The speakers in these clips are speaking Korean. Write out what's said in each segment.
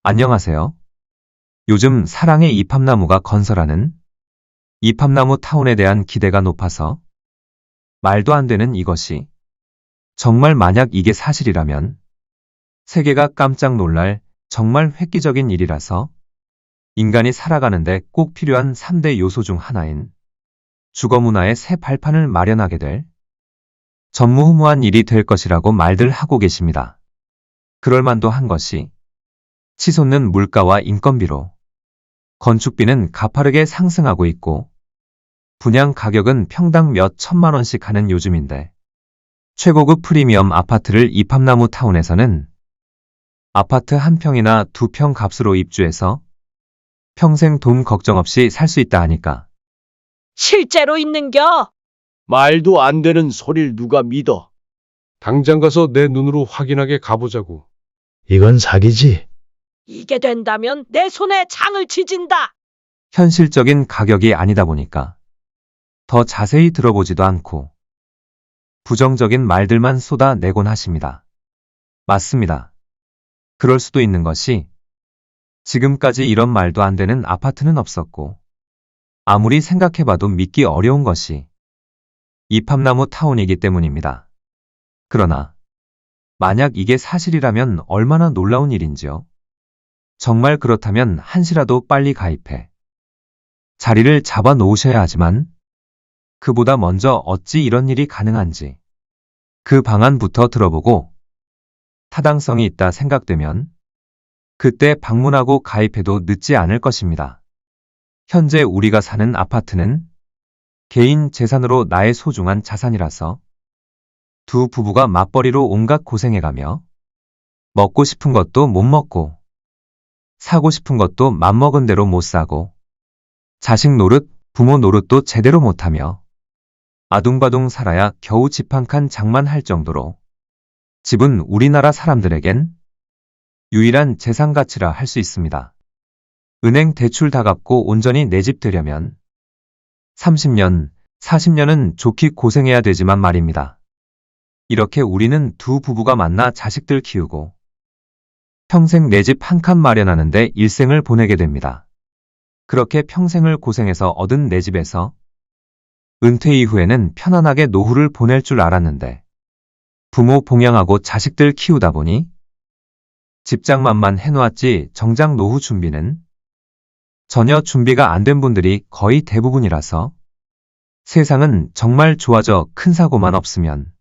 안녕하세요. 요즘 사랑의 이팝나무가 건설하는 이팝나무 타운에 대한 기대가 높아서 말도 안 되는 이것이 정말 만약 이게 사실이라면 세계가 깜짝 놀랄 정말 획기적인 일이라서 인간이 살아가는데 꼭 필요한 3대 요소 중 하나인 주거문화의 새 발판을 마련하게 될 전무후무한 일이 될 것이라고 말들 하고 계십니다. 그럴 만도 한 것이 치솟는 물가와 인건비로 건축비는 가파르게 상승하고 있고 분양 가격은 평당 몇 천만 원씩 하는 요즘인데 최고급 프리미엄 아파트를 이팝나무 타운에서는 아파트 한 평이나 두 평 값으로 입주해서 평생 돈 걱정 없이 살 수 있다 하니까 실제로 있는겨? 말도 안 되는 소리를 누가 믿어? 당장 가서 내 눈으로 확인하게 가보자고. 이건 사기지. 이게 된다면 내 손에 장을 지진다. 현실적인 가격이 아니다 보니까 더 자세히 들어보지도 않고 부정적인 말들만 쏟아내곤 하십니다. 맞습니다. 그럴 수도 있는 것이 지금까지 이런 말도 안 되는 아파트는 없었고 아무리 생각해봐도 믿기 어려운 것이 이팝나무 타운이기 때문입니다. 그러나 만약 이게 사실이라면 얼마나 놀라운 일인지요. 정말 그렇다면 한시라도 빨리 가입해 자리를 잡아 놓으셔야 하지만 그보다 먼저 어찌 이런 일이 가능한지 그 방안부터 들어보고 타당성이 있다 생각되면 그때 방문하고 가입해도 늦지 않을 것입니다. 현재 우리가 사는 아파트는 개인 재산으로 나의 소중한 자산이라서 두 부부가 맞벌이로 온갖 고생해가며 먹고 싶은 것도 못 먹고 사고 싶은 것도 맘먹은 대로 못 사고 자식 노릇, 부모 노릇도 제대로 못하며 아둥바둥 살아야 겨우 집 한 칸 장만할 정도로 집은 우리나라 사람들에겐 유일한 재산 가치라 할 수 있습니다. 은행 대출 다 갚고 온전히 내 집 되려면 30년, 40년은 좋게 고생해야 되지만 말입니다. 이렇게 우리는 두 부부가 만나 자식들 키우고 평생 내 집 한 칸 마련하는데 일생을 보내게 됩니다. 그렇게 평생을 고생해서 얻은 내 집에서 은퇴 이후에는 편안하게 노후를 보낼 줄 알았는데 부모 봉양하고 자식들 키우다 보니 집장만만 해놓았지 정작 노후 준비는 전혀 준비가 안 된 분들이 거의 대부분이라서 세상은 정말 좋아져 큰 사고만 없으면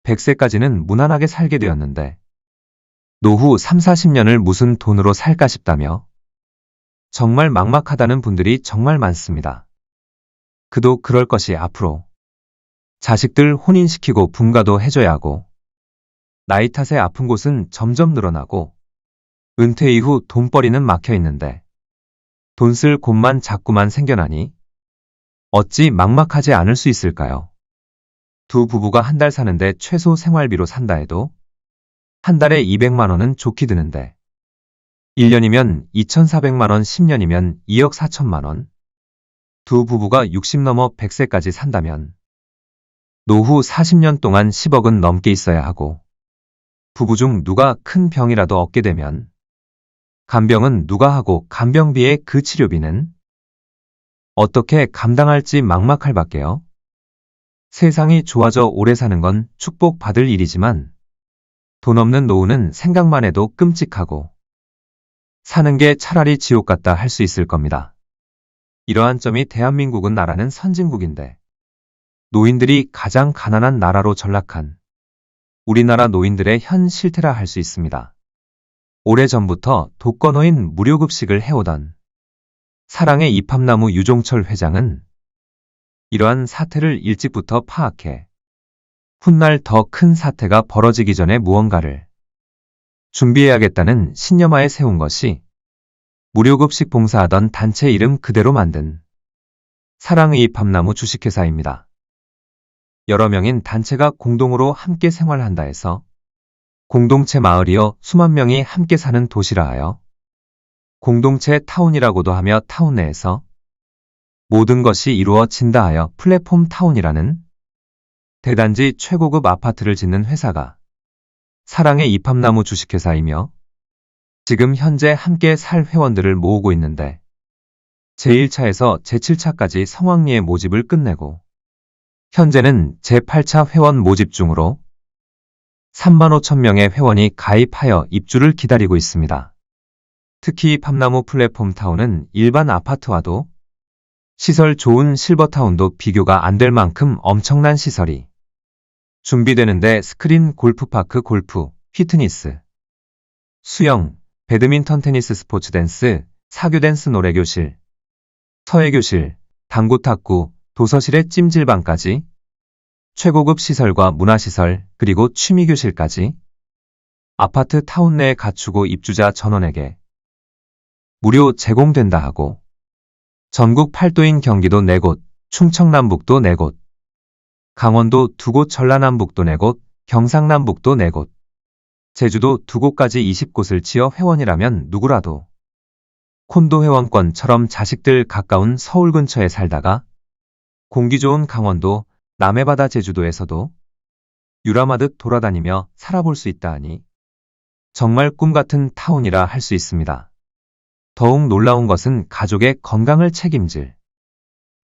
100세까지는 무난하게 살게 되었는데 노후 3, 40년을 무슨 돈으로 살까 싶다며 정말 막막하다는 분들이 정말 많습니다. 그도 그럴 것이 앞으로 자식들 혼인시키고 분가도 해줘야 하고 나이 탓에 아픈 곳은 점점 늘어나고 은퇴 이후 돈벌이는 막혀 있는데 돈 쓸 곳만 자꾸만 생겨나니 어찌 막막하지 않을 수 있을까요? 두 부부가 한 달 사는데 최소 생활비로 산다 해도 한 달에 200만 원은 좋게 드는데 1년이면 2,400만 원, 10년이면 2억 4천만 원. 두 부부가 60 넘어 100세까지 산다면 노후 40년 동안 10억은 넘게 있어야 하고 부부 중 누가 큰 병이라도 얻게 되면 간병은 누가 하고 간병비의 그 치료비는 어떻게 감당할지 막막할 밖에요. 세상이 좋아져 오래 사는 건 축복받을 일이지만 돈 없는 노후는 생각만 해도 끔찍하고 사는 게 차라리 지옥 같다 할 수 있을 겁니다. 이러한 점이 대한민국은 나라는 선진국인데 노인들이 가장 가난한 나라로 전락한 우리나라 노인들의 현 실태라 할 수 있습니다. 오래전부터 독거노인 무료급식을 해오던 사랑의 이팝나무 유종철 회장은 이러한 사태를 일찍부터 파악해 훗날 더 큰 사태가 벌어지기 전에 무언가를 준비해야겠다는 신념하에 세운 것이 무료급식 봉사하던 단체 이름 그대로 만든 사랑의 이팝나무 주식회사입니다. 여러 명인 단체가 공동으로 함께 생활한다 해서 공동체 마을이여 수만 명이 함께 사는 도시라 하여 공동체 타운이라고도 하며 타운 내에서 모든 것이 이루어진다 하여 플랫폼 타운이라는 대단지 최고급 아파트를 짓는 회사가 사랑의 이팝나무 주식회사이며 지금 현재 함께 살 회원들을 모으고 있는데 제1차에서 제7차까지 성황리에 모집을 끝내고 현재는 제8차 회원 모집 중으로 3만 5천 명의 회원이 가입하여 입주를 기다리고 있습니다. 특히 팜나무 플랫폼 타운은 일반 아파트와도 시설 좋은 실버타운도 비교가 안 될 만큼 엄청난 시설이 준비되는데 스크린 골프파크 골프, 피트니스, 수영, 배드민턴 테니스 스포츠 댄스, 사교 댄스 노래교실, 서예교실, 당구 탁구, 도서실의 찜질방까지 최고급 시설과 문화시설 그리고 취미교실까지 아파트 타운 내에 갖추고 입주자 전원에게 무료 제공된다 하고 전국 8도인 경기도 4곳, 충청남북도 4곳, 강원도 2곳, 전라남북도 4곳, 경상남북도 4곳, 제주도 2곳까지 20곳을 지어 회원이라면 누구라도 콘도 회원권처럼 자식들 가까운 서울 근처에 살다가 공기 좋은 강원도, 남해바다 제주도에서도 유람하듯 돌아다니며 살아볼 수 있다 하니 정말 꿈같은 타운이라 할 수 있습니다. 더욱 놀라운 것은 가족의 건강을 책임질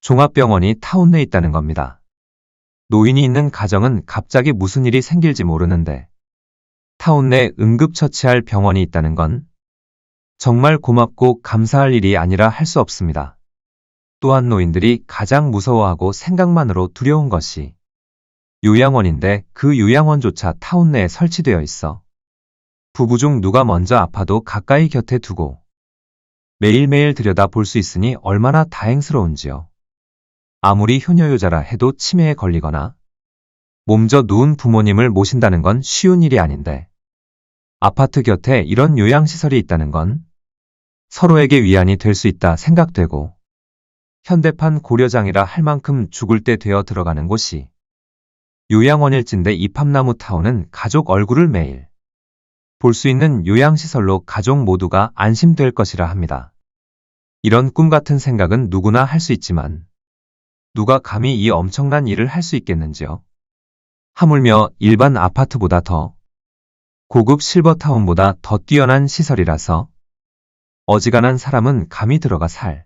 종합병원이 타운 내에 있다는 겁니다. 노인이 있는 가정은 갑자기 무슨 일이 생길지 모르는데 타운 내 응급처치할 병원이 있다는 건 정말 고맙고 감사할 일이 아니라 할 수 없습니다. 또한 노인들이 가장 무서워하고 생각만으로 두려운 것이 요양원인데 그 요양원조차 타운 내에 설치되어 있어 부부 중 누가 먼저 아파도 가까이 곁에 두고 매일매일 들여다 볼 수 있으니 얼마나 다행스러운지요. 아무리 효녀효자라 해도 치매에 걸리거나 몸져 누운 부모님을 모신다는 건 쉬운 일이 아닌데 아파트 곁에 이런 요양시설이 있다는 건 서로에게 위안이 될 수 있다 생각되고 현대판 고려장이라 할 만큼 죽을 때 되어 들어가는 곳이 요양원일진데 이 팜나무 타운은 가족 얼굴을 매일 볼 수 있는 요양시설로 가족 모두가 안심될 것이라 합니다. 이런 꿈같은 생각은 누구나 할 수 있지만 누가 감히 이 엄청난 일을 할 수 있겠는지요? 하물며 일반 아파트보다 더 고급 실버타운보다 더 뛰어난 시설이라서 어지간한 사람은 감히 들어가 살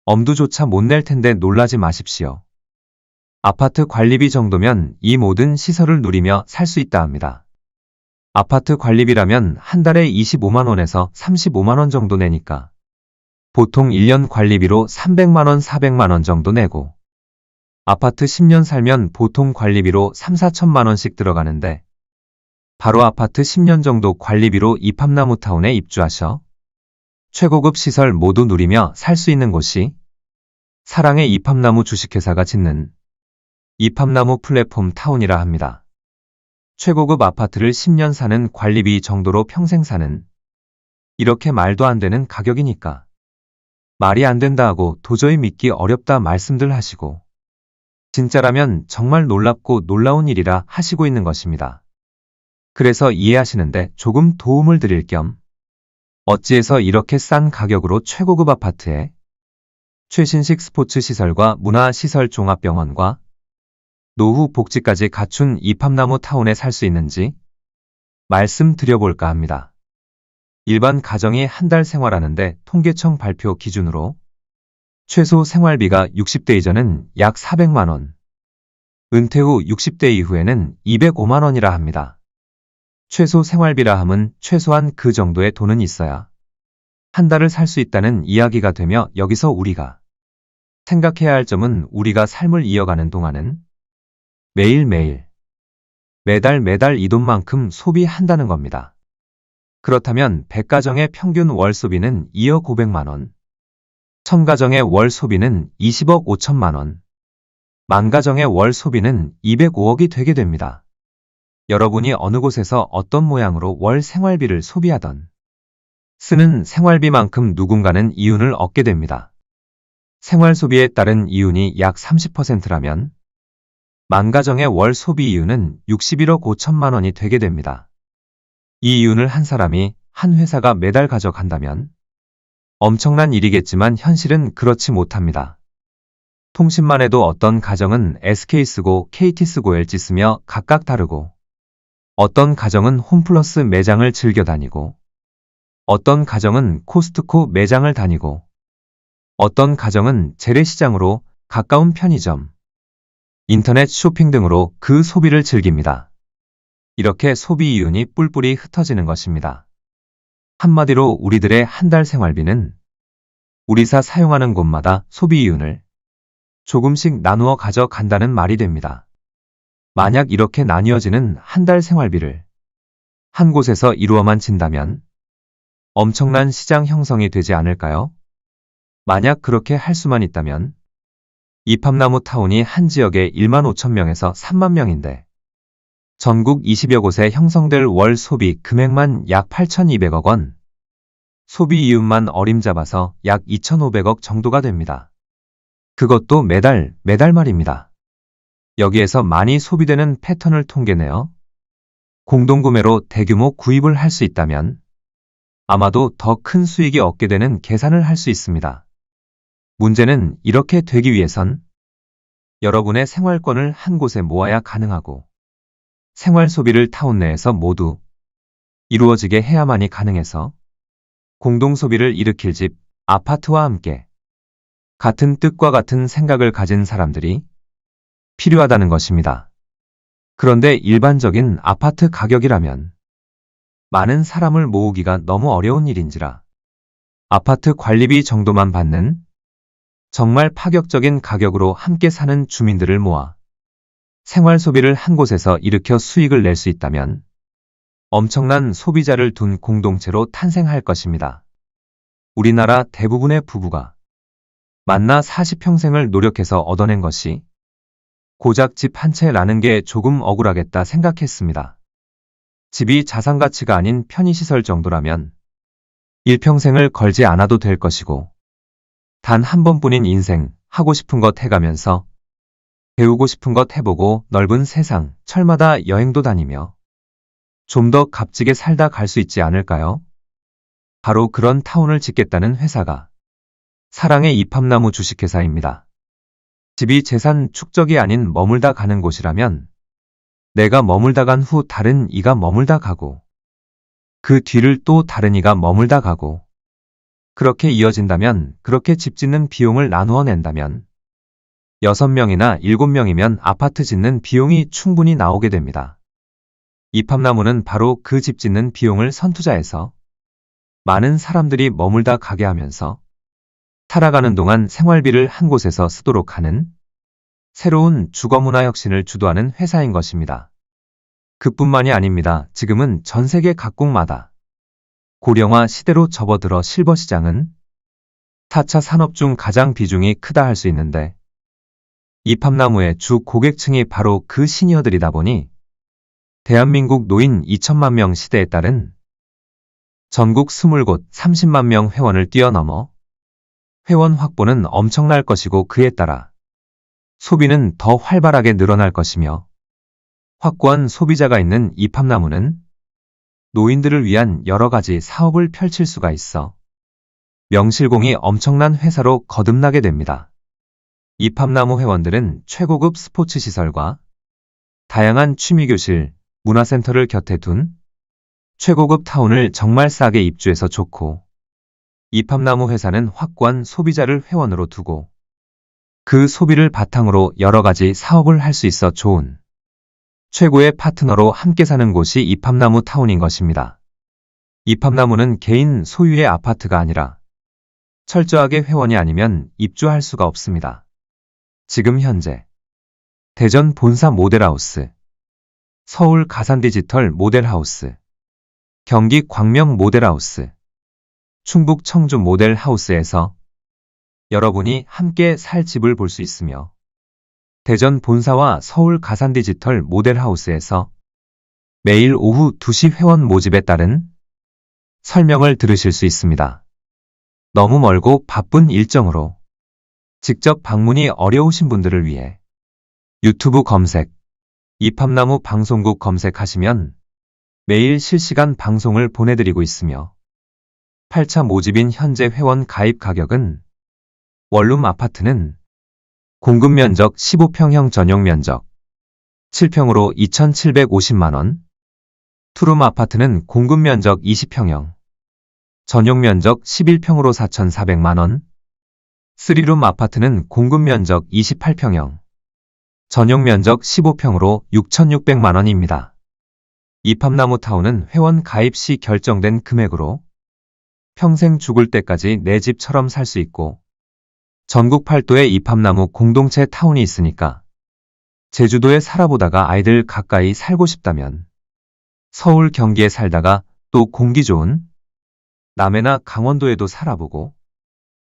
엄두조차 못 낼 텐데 놀라지 마십시오. 아파트 관리비 정도면 이 모든 시설을 누리며 살 수 있다 합니다. 아파트 관리비라면 한 달에 25만 원에서 35만 원 정도 내니까 보통 1년 관리비로 300만 원, 400만 원 정도 내고 아파트 10년 살면 보통 관리비로 3, 4천만 원씩 들어가는데 바로 아파트 10년 정도 관리비로 이 팜나무 타운에 입주하셔 최고급 시설 모두 누리며 살 수 있는 곳이 사랑의 이팜나무 주식회사가 짓는 이팜나무 플랫폼 타운이라 합니다. 최고급 아파트를 10년 사는 관리비 정도로 평생 사는 이렇게 말도 안 되는 가격이니까 말이 안 된다 하고 도저히 믿기 어렵다 말씀들 하시고 진짜라면 정말 놀랍고 놀라운 일이라 하시고 있는 것입니다. 그래서 이해하시는데 조금 도움을 드릴 겸 어찌해서 이렇게 싼 가격으로 최고급 아파트에 최신식 스포츠 시설과 문화시설 종합병원과 노후 복지까지 갖춘 이팜나무 타운에 살 수 있는지 말씀드려볼까 합니다. 일반 가정이 한 달 생활하는데 통계청 발표 기준으로 최소 생활비가 60대 이전은 약 400만 원, 은퇴 후 60대 이후에는 205만 원이라 합니다. 최소 생활비라 함은 최소한 그 정도의 돈은 있어야 한 달을 살 수 있다는 이야기가 되며 여기서 우리가 생각해야 할 점은 우리가 삶을 이어가는 동안은 매일매일, 매달 이 돈만큼 소비한다는 겁니다. 그렇다면 100가정의 평균 월 소비는 2억 500만 원, 1000가정의 월 소비는 20억 5천만 원, 10,000가정의 월 소비는 205억이 되게 됩니다. 여러분이 어느 곳에서 어떤 모양으로 월 생활비를 소비하던 쓰는 생활비만큼 누군가는 이윤을 얻게 됩니다. 생활 소비에 따른 이윤이 약 30%라면 10,000가정의 월 소비 이윤은 61억 5천만 원이 되게 됩니다. 이 이윤을 한 사람이 한 회사가 매달 가져간다면 엄청난 일이겠지만 현실은 그렇지 못합니다. 통신만 해도 어떤 가정은 SK 쓰고 KT 쓰고 LG 쓰며 각각 다르고 어떤 가정은 홈플러스 매장을 즐겨 다니고 어떤 가정은 코스트코 매장을 다니고 어떤 가정은 재래시장으로 가까운 편의점, 인터넷 쇼핑 등으로 그 소비를 즐깁니다. 이렇게 소비 이윤이 뿔뿔이 흩어지는 것입니다. 한마디로 우리들의 한 달 생활비는 우리사 사용하는 곳마다 소비 이윤을 조금씩 나누어 가져간다는 말이 됩니다. 만약 이렇게 나뉘어지는 한 달 생활비를 한 곳에서 이루어만 진다면 엄청난 시장 형성이 되지 않을까요? 만약 그렇게 할 수만 있다면 이팝나무 타운이 한 지역에 1만 5천 명에서 3만 명인데 전국 20여 곳에 형성될 월 소비 금액만 약 8,200억 원, 소비 이윤만 어림잡아서 약 2,500억 정도가 됩니다. 그것도 매달 말입니다. 여기에서 많이 소비되는 패턴을 통계내어 공동구매로 대규모 구입을 할 수 있다면 아마도 더 큰 수익이 얻게 되는 계산을 할 수 있습니다. 문제는 이렇게 되기 위해선 여러분의 생활권을 한 곳에 모아야 가능하고 생활 소비를 타운 내에서 모두 이루어지게 해야만이 가능해서 공동소비를 일으킬 집, 아파트와 함께 같은 뜻과 같은 생각을 가진 사람들이 필요하다는 것입니다. 그런데 일반적인 아파트 가격이라면 많은 사람을 모으기가 너무 어려운 일인지라 아파트 관리비 정도만 받는 정말 파격적인 가격으로 함께 사는 주민들을 모아 생활 소비를 한 곳에서 일으켜 수익을 낼 수 있다면 엄청난 소비자를 둔 공동체로 탄생할 것입니다. 우리나라 대부분의 부부가 만나 40평생을 노력해서 얻어낸 것이 고작 집 한 채라는 게 조금 억울하겠다 생각했습니다. 집이 자산가치가 아닌 편의시설 정도라면 일평생을 걸지 않아도 될 것이고 단 한 번뿐인 인생 하고 싶은 것 해가면서 배우고 싶은 것 해보고 넓은 세상 철마다 여행도 다니며 좀 더 값지게 살다 갈 수 있지 않을까요? 바로 그런 타운을 짓겠다는 회사가 사랑의 이팝나무 주식회사입니다. 집이 재산 축적이 아닌 머물다 가는 곳이라면 내가 머물다 간 후 다른 이가 머물다 가고 그 뒤를 또 다른 이가 머물다 가고 그렇게 이어진다면 그렇게 집 짓는 비용을 나누어 낸다면 6명이나 7명이면 아파트 짓는 비용이 충분히 나오게 됩니다. 이팝나무는 바로 그 집 짓는 비용을 선투자해서 많은 사람들이 머물다 가게 하면서 살아가는 동안 생활비를 한 곳에서 쓰도록 하는 새로운 주거문화 혁신을 주도하는 회사인 것입니다. 그뿐만이 아닙니다. 지금은 전 세계 각국마다 고령화 시대로 접어들어 실버 시장은 4차 산업 중 가장 비중이 크다 할 수 있는데 이팝나무의 주 고객층이 바로 그 시니어들이다 보니 대한민국 노인 2천만 명 시대에 따른 전국 20곳 30만 명 회원을 뛰어넘어 회원 확보는 엄청날 것이고 그에 따라 소비는 더 활발하게 늘어날 것이며 확고한 소비자가 있는 이팝나무는 노인들을 위한 여러 가지 사업을 펼칠 수가 있어 명실공히 엄청난 회사로 거듭나게 됩니다. 이팝나무 회원들은 최고급 스포츠 시설과 다양한 취미교실, 문화센터를 곁에 둔 최고급 타운을 정말 싸게 입주해서 좋고 이팝나무 회사는 확고한 소비자를 회원으로 두고 그 소비를 바탕으로 여러 가지 사업을 할 수 있어 좋은 최고의 파트너로 함께 사는 곳이 이팝나무 타운인 것입니다. 이팝나무는 개인 소유의 아파트가 아니라 철저하게 회원이 아니면 입주할 수가 없습니다. 지금 현재 대전 본사 모델하우스, 서울 가산디지털 모델하우스, 경기 광명 모델하우스, 충북 청주 모델하우스에서 여러분이 함께 살 집을 볼 수 있으며 대전 본사와 서울 가산디지털 모델하우스에서 매일 오후 2시 회원 모집에 따른 설명을 들으실 수 있습니다. 너무 멀고 바쁜 일정으로 직접 방문이 어려우신 분들을 위해 유튜브 검색, 이팝나무 방송국 검색하시면 매일 실시간 방송을 보내드리고 있으며 8차 모집인 현재 회원 가입 가격은 원룸 아파트는 공급 면적 15평형 전용 면적 7평으로 2,750만원, 투룸 아파트는 공급 면적 20평형 전용 면적 11평으로 4,400만 원. 3룸 아파트는 공급 면적 28평형. 전용 면적 15평으로 6,600만 원입니다. 이팝나무 타운은 회원 가입 시 결정된 금액으로 평생 죽을 때까지 내 집처럼 살 수 있고 전국 8도에 이팝나무 공동체 타운이 있으니까 제주도에 살아보다가 아이들 가까이 살고 싶다면 서울 경기에 살다가 또 공기 좋은 남해나 강원도에도 살아보고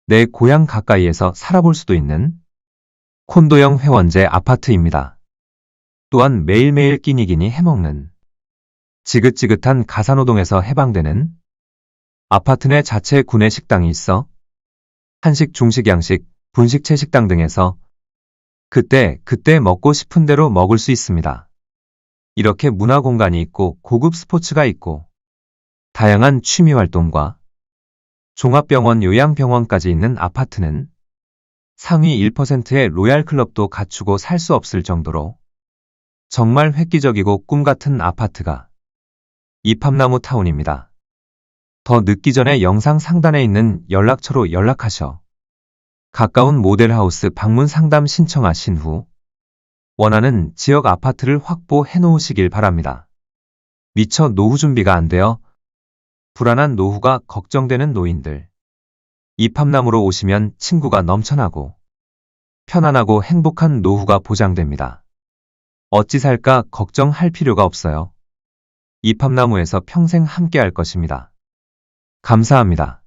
내 고향 가까이에서 살아볼 수도 있는 콘도형 회원제 아파트입니다. 또한 매일매일 끼니끼니 해먹는 지긋지긋한 가사노동에서 해방되는 아파트 내 자체 구내 식당이 있어 한식, 중식, 양식, 분식채 식당 등에서 그때 먹고 싶은 대로 먹을 수 있습니다. 이렇게 문화 공간이 있고 고급 스포츠가 있고 다양한 취미 활동과 종합병원, 요양병원까지 있는 아파트는 상위 1%의 로얄클럽도 갖추고 살 수 없을 정도로 정말 획기적이고 꿈같은 아파트가 이팝나무 타운입니다. 더 늦기 전에 영상 상단에 있는 연락처로 연락하셔 가까운 모델하우스 방문 상담 신청하신 후 원하는 지역 아파트를 확보해 놓으시길 바랍니다. 미처 노후 준비가 안 되어 불안한 노후가 걱정되는 노인들. 이팝나무로 오시면 친구가 넘쳐나고 편안하고 행복한 노후가 보장됩니다. 어찌 살까 걱정할 필요가 없어요. 이팝나무에서 평생 함께할 것입니다. 감사합니다.